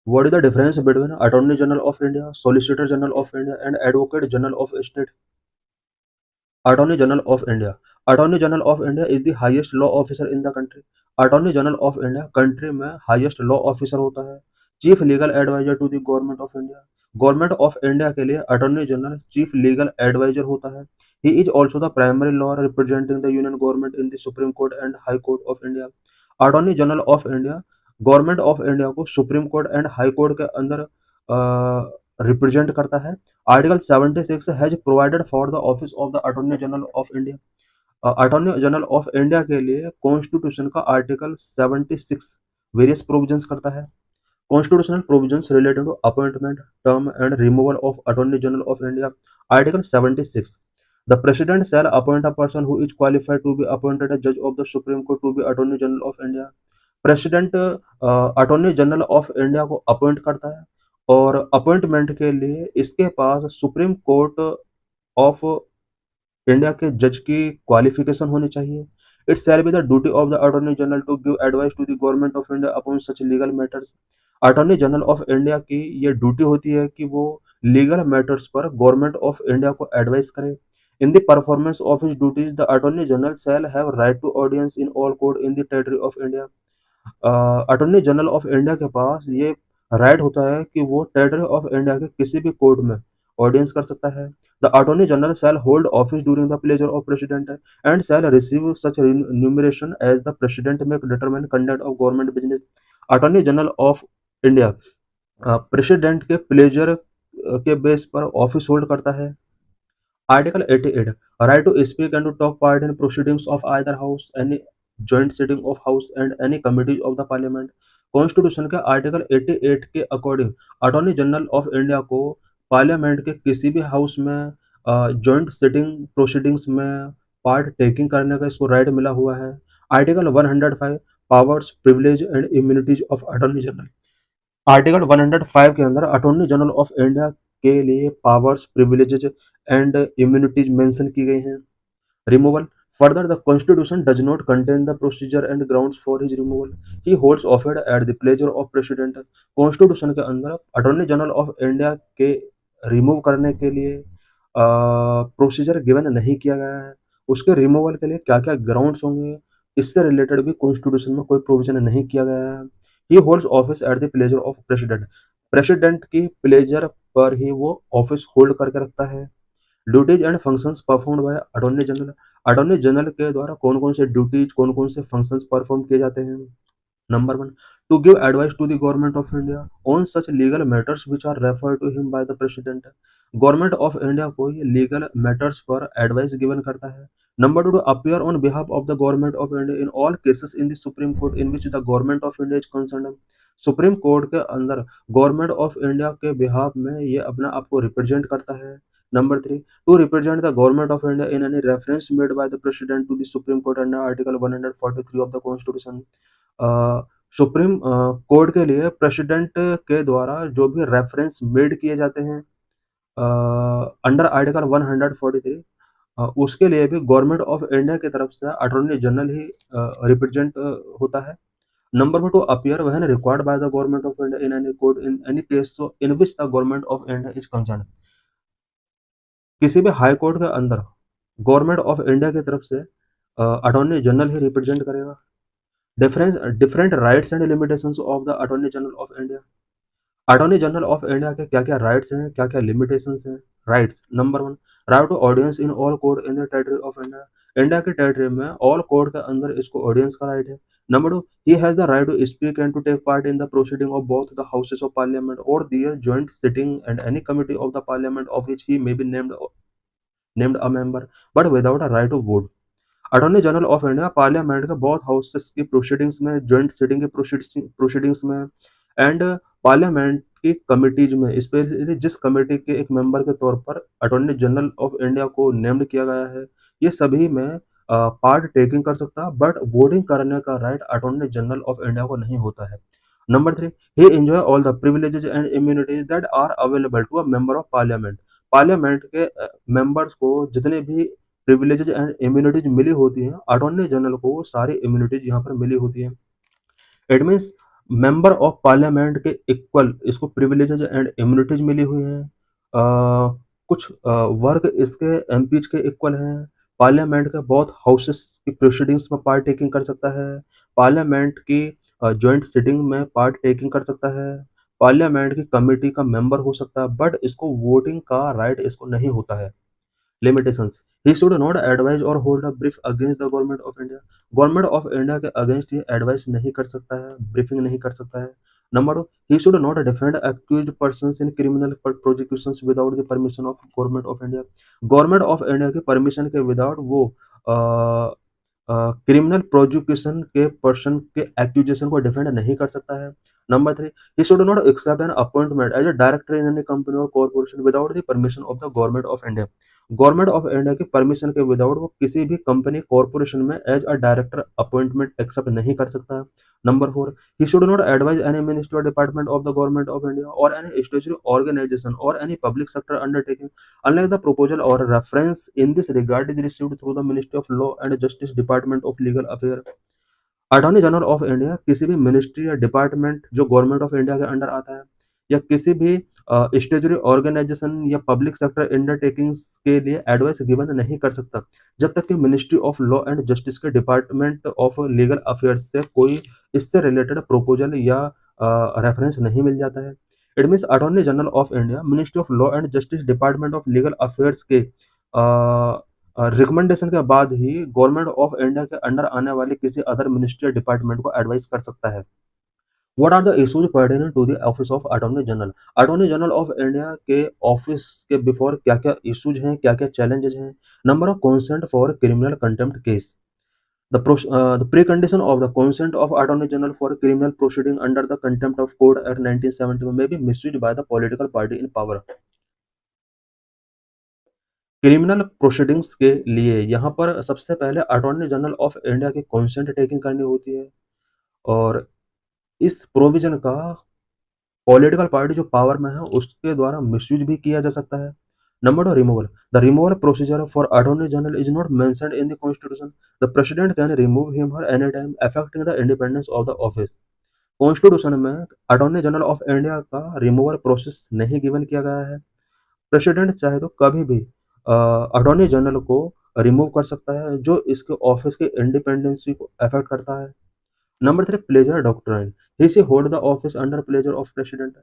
What is the difference between Attorney General of India, Solicitor General of India, and Advocate General of State? Attorney General of India. Attorney General of India is the highest law officer in the country. Attorney General of India country में highest law officer होता है. Chief Legal Advisor to the Government of India. Government of India के लिए Attorney General Chief Legal Advisor होता है. He is also the primary lawyer representing the Union Government in the Supreme Court and High Court of India. Attorney General of India government of India को supreme court and high court के अंदर represent करता है. Article 76 has provided for the office of the attorney general of India. Attorney general of India के लिए constitution का article 76 various provisions करता है. Constitutional provisions related to appointment, term and removal of attorney general of India. Article 76. The President shall appoint a person who is qualified to be appointed a judge of the Supreme Court to be Attorney General of India. President attorney general of India को appoint करता है और appointment के लिए इसके पास supreme court of India के जज की क्वालिफिकेशन होनी चाहिए. It shall be the duty of the attorney general to give advice to the government of India upon such legal matters. Attorney general of India की ये ड्यूटी होती है कि वो लीगल मैटर्स पर गवर्नमेंट ऑफ इंडिया को advice करे. इन the performance of his duties the attorney general shall have right to audience in all court in the territory of India. Attorney general of India के पास ये right होता है कि वो टेरिटरी ऑफ इंडिया के किसी भी कोर्ट में ऑडियंस कर सकता है. The attorney general shall hold office during the pleasure of president and shall receive such remuneration as the president may determine conduct of government business. Attorney general of India president के pleasure के base पर office hold करता है. Article 88 right to speak and to talk part in proceedings of either house any joint sitting of house and any committees of the parliament. Constitution के article 88 के according attorney general of India को parliament के किसी भी house में joint sitting proceedings में part taking करने का इसको राइट मिला हुआ है. Article 105 powers privilege and immunities of attorney general. Article 105 के अंदर अटॉर्नी जनरल ऑफ इंडिया के लिए पावर्स प्रिविलेजेज एंड इम्यूनिटीज मेंशन की गई हैं. Removal. Further, the Constitution does not contain the procedure and grounds for his removal. He holds office at the pleasure of President. Constitution के अंदर attorney general of India के remove करने के लिए procedure given नहीं किया गया है. उसके रिमूवल के लिए क्या क्या ग्राउंड्स होंगे इससे रिलेटेड भी कॉन्स्टिट्यूशन में कोई प्रोविजन नहीं किया गया है. ही holds office at the pleasure of president. President की प्लेजर पर ही वो ऑफिस होल्ड करके रखता है. Duties and functions performed by attorney general. Attorney general के द्वारा कौन कौन से ड्यूटीज कौन कौन से फंक्शंस परफॉर्म किए जाते हैं. Number 1 to give advice to the government of India on such legal matters which are referred to him by the president. Government of India को ये लीगल मैटर्स पर एडवाइस गिवन करता है. Number 2 to appear on behalf of the government of India in all cases in the supreme court in which the government of India is concern. Supreme court के अंदर government of India के behalf में ये अपना आपको represent करता है. Number 3 to represent the government of India in any reference made by the president to the Supreme Court under Article 143 of the Constitution. Supreme court के लिए प्रेसिडेंट के द्वारा जो भी रेफरेंस मेड किए जाते हैं अंडर आर्टिकल 143 उसके लिए भी गवर्नमेंट ऑफ इंडिया की तरफ से अटॉर्नी जनरल ही रिप्रेजेंट होता है. Number 4 to appear when required by the government of India in any court in any case in which the government of India is concern. किसी भी हाई कोर्ट के अंदर गवर्नमेंट ऑफ इंडिया की तरफ से अटॉर्नी जनरल ही represent करेगा. Difference different rights and limitations of the attorney general of India. Attorney general of India के क्या क्या राइट्स हैं क्या क्या लिमिटेशंस हैं. Rights. Number 1 right to audience in all court in the territory of India. India के territory में all court के अंदर इसको ऑडियंस का राइट है. Number 2 he has the right to speak and to take part in the proceeding of both the houses of parliament और their joint sitting and any committee of the parliament of which he may be named a member but without a right to vote. Attorney general of India parliament के बहुत houses की proceedings में joint sitting की proceedings में and parliament की committees में specially जिस committee के एक मेंबर के तौर पर अटॉर्नी जनरल ऑफ इंडिया को नेम्ड किया गया है ये सभी में पार्ट टेकिंग कर सकता है बट वोटिंग करने का right attorney general of India को नहीं होता है. Number 3 he enjoy all the privileges and immunities that are available to a member of parliament. Parliament के मेंबर्स को जितने भी प्रिविलेजेस एंड इम्यूनिटीज मिली होती हैं अटॉर्नी जनरल को सारी इम्यूनिटीज यहाँ पर मिली होती हैं. It means member of parliament के इक्वल इसको प्रिविलेजेज एंड इम्यूनिटीज मिली हुई हैं। कुछ वर्ग इसके एमपीज के इक्वल हैं। पार्लियामेंट के बहुत हाउसेस की प्रोसीडिंग्स में पार्ट टेकिंग कर सकता है। पार्लियामेंट की जॉइंट सिटिंग में पार्ट टेकिंग कर सकता है। पार्लियामेंट की कमेटी का मेंबर हो सकता है, बट इसको वोटिंग का राइट इसको नहीं होता है। Limitations. He should not advise or hold a brief against the government of India. Government of India के अगेंस्ट ये एडवाइस नहीं कर सकता है, ब्रीफिंग नहीं कर सकता है। Number 2, he should not defend accused persons in criminal prosecutions without the permission of government of India. Government of India के परमिशन के विदाउट वो क्रिमिनल प्रोसिक्यूशन के पर्सन के एक्यूजेशन को डिफेंड नहीं कर सकता है। Number 3, he should not accept an appointment as a director in any company or corporation without the permission of the government of India। Government of India की permission के without वो किसी भी कंपनी कॉर्पोरेशन में as a director appointment accept नहीं कर सकता है। Number 4, he should not advise any ministry or department of the government of India or any statutory organisation or any public sector undertaking unless the proposal or reference in this regard is received through the Ministry of Law and Justice Department of Legal Affairs। Attorney general of India किसी भी ministry या department जो government of India के under आता है या किसी भी स्टेचुटरी ऑर्गेनाइजेशन या पब्लिक सेक्टर अंडरटेकिंग्स के लिए एडवाइस गिवन नहीं कर सकता जब तक कि ministry of law and justice के डिपार्टमेंट ऑफ लीगल अफेयर्स से कोई इससे रिलेटेड प्रपोजल या रेफरेंस नहीं मिल जाता है। It means attorney general of India, ministry of law and justice, department of legal affairs के रिकमेंडेशन के बाद ही गवर्नमेंट ऑफ इंडिया के अंडर आने वाले किसी अदर मिनिस्ट्री या डिपार्टमेंट को एडवाइस कर सकता है। What are the issues pertaining to the office of attorney general. Attorney general of India के ऑफिस के बिफोर क्या क्या इश्यूज हैं, क्या क्या चैलेंजेस हैं। Number of consent for criminal contempt case. The precondition of the consent of Attorney General for criminal proceeding under the Contempt of Court Act 1970 may be misused by the political party in power। Criminal proceedings के लिए यहाँ पर सबसे पहले attorney general of India की consent taking करनी होती है और इस प्रोविजन का पॉलिटिकल पार्टी जो पावर में है उसके द्वारा मिसयूज भी किया जा सकता है। Number 2, removal. The removal procedure for attorney general is not mentioned in the constitution. The president can remove him her any time affecting the independence of the office. Constitution में अटॉर्नी जनरल ऑफ इंडिया का removal process नहीं given किया गया है। President चाहे तो कभी भी अटॉर्नी जनरल को रिमूव कर सकता है जो इसके ऑफिस के इंडिपेंडेंसी को अफेक्ट करता है। Number 3, pleasure doctrine. He shall hold the office under pleasure of president.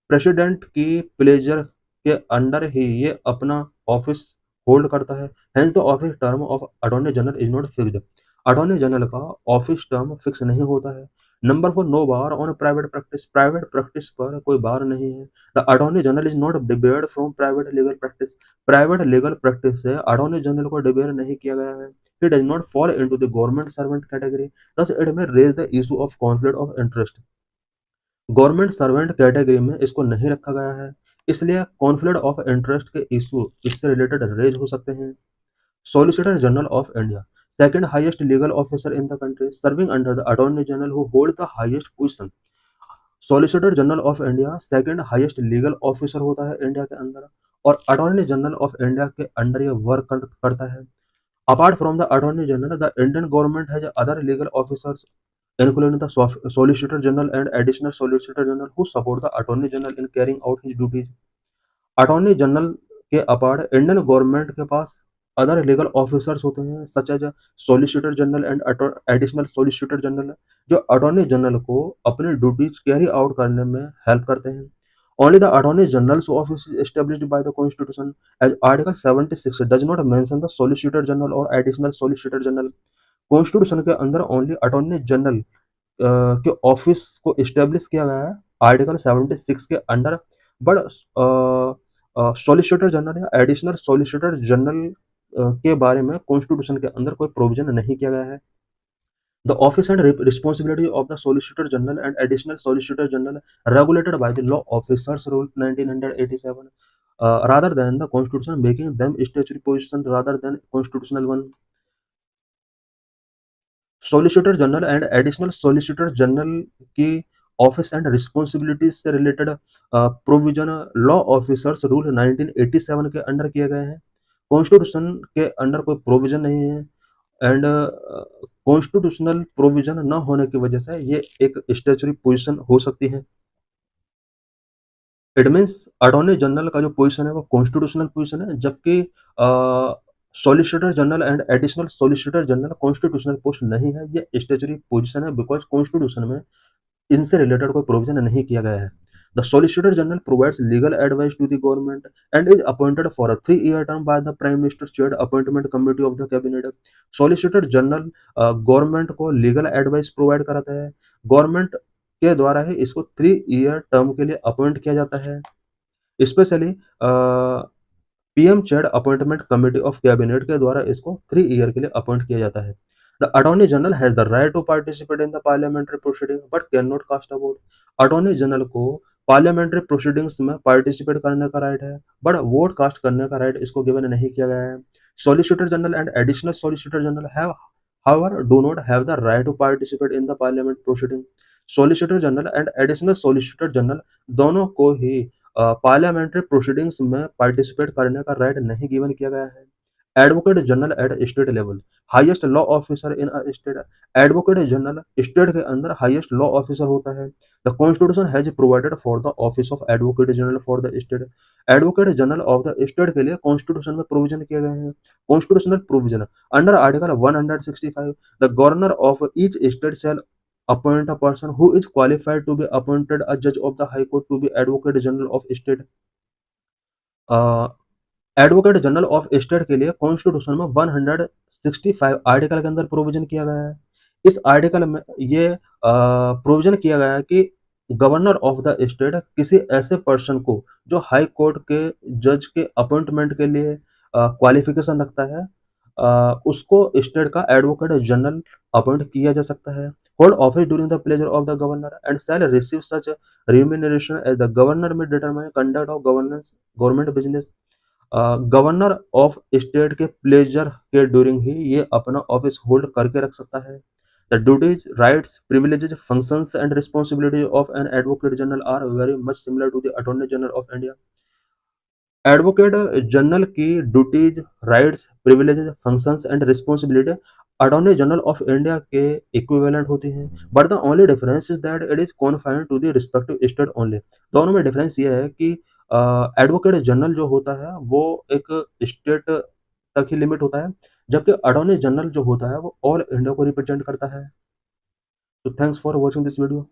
President की प्लेजर के अंडर ही ये अपना ऑफिस होल्ड करता है। Hence the office term of attorney general is not fixed. Attorney general का ऑफिस टर्म फिक्स नहीं होता है। Number 4, no bar on private practice. Private practice पर कोई बार नहीं है। The attorney general is not debarred from private legal practice. Private legal practice से attorney general को डिबेयर नहीं किया गया है। He does not fall into the government servant category. Thus, it may raise the issue of conflict of interest। Government servant category में इसको नहीं रखा गया है, इसलिए कॉन्फ्लिक्ट ऑफ इंटरेस्ट के इशू इससे रिलेटेड रेज हो सकते हैं। Solicitor general of India, second highest legal officer in the country, serving under the attorney general who hold the highest position. Solicitor general of India second highest legal officer होता है India के अंदर और attorney general of India के under ये work करता है। Apart from the Attorney General, the Indian government has other legal officers, including the Solicitor General and Additional Solicitor General, who support the Attorney General in carrying out his duties। Attorney general के apart Indian government के पास other legal officers होते हैं such as solicitor general and additional solicitor general जो attorney general को अपनी duties carry out करने में हेल्प करते हैं। Only the attorney general's office is established by the constitution as article 76 does not mention the solicitor general और additional solicitor general. Constitution के अंदर ओनली अटॉर्नी जनरल के ऑफिस को एस्टेब्लिश किया गया है आर्टिकल 76 के अंडर, बट सॉलिसिटर जनरल या एडिशनल सॉलिसिटर जनरल के बारे में कॉन्स्टिट्यूशन के अंदर कोई प्रोविजन नहीं किया गया है। The office and responsibility of the solicitor general and additional solicitor general regulated by the law officers rule 1987 rather than the constitution, making them statutory position rather than constitutional one। Solicitor general and additional solicitor general की office and responsibilities से related provision law officers rule 1987 के under किए गए हैं। Constitution के under कोई provision नहीं है एंड कॉन्स्टिट्यूशनल प्रोविजन न होने की वजह से ये एक स्टैच्यूटरी पोजीशन हो सकती है। इट मीन्स अटॉर्नी जनरल का जो पोजीशन है वो कॉन्स्टिट्यूशनल पोजीशन है, जबकि solicitor general and additional solicitor general constitutional post नहीं है, ये स्टैच्यूटरी पोजीशन है बिकॉज़ कॉन्स्टिट्यूशन में इनसे रिलेटेड कोई प्रोविजन नहीं किया गया है। The solicitor general provides legal advice to the government and is appointed for a 3-year term by the prime minister chaired appointment committee of the cabinet. Solicitor general government को legal advice provide कराता है। Government के द्वारा ही इसको 3-year term के लिए appoint किया जाता है। Specially PM chaired appointment committee of cabinet के द्वारा इसको 3 ईयर के लिए अपॉइंट किया जाता है। The attorney general has the right to participate in the parliamentary proceeding but can not cast a vote. Attorney general को पार्लियामेंट्री प्रोसीडिंग्स में पार्टिसिपेट करने का राइट है, बट वोट कास्ट करने का राइट इसको गिवन नहीं किया गया है। Solicitor general and additional solicitor general have however do not have the right to participate in the parliament proceeding। Solicitor general and additional solicitor general दोनों को ही पार्लियामेंट्री प्रोसीडिंग्स में पार्टिसिपेट करने का राइट नहीं गिवन किया गया है। Advocate general at state level highest law officer in a state. Advocate general state के अंदर हाईएस्ट लॉ ऑफिसर होता है। The constitution has provided for the office of advocate general for the state. Advocate general of the state के लिए constitution में provision किए गए हैं। Constitutional provision under article 165 the governor of each state shall appoint a person who is qualified to be appointed a judge of the high court to be advocate general of state। Advocate general of state के लिए constitution में 165 article के अंदर provision किया गया है। इस article में ये प्रोविजन किया गया है कि गवर्नर ऑफ द स्टेट किसी ऐसे पर्सन को जो हाई कोर्ट के जज के अपॉइंटमेंट के लिए क्वालिफिकेशन रखता है, उसको स्टेट का एडवोकेट जनरल अपॉइंट किया जा सकता है। Hold office during the pleasure of the governor and shall receive such remuneration as the governor may determine conduct of governance government business. Governor of state के pleasure के during ही ये अपना office hold करके रख सकता है। The duties rights privileges functions and responsibility of an advocate general are very much similar to the attorney general of India. Advocate general की duties rights privileges functions and responsibility attorney general of India के equivalent होती हैं, but the only difference is that it is confined to the respective state only. दोनों में difference ये है कि advocate general जो होता है वो एक स्टेट तक ही लिमिट होता है, जबकि अटॉर्नी जनरल जो होता है वो ऑल इंडिया को रिप्रेजेंट करता है। तो thanks for watching this video.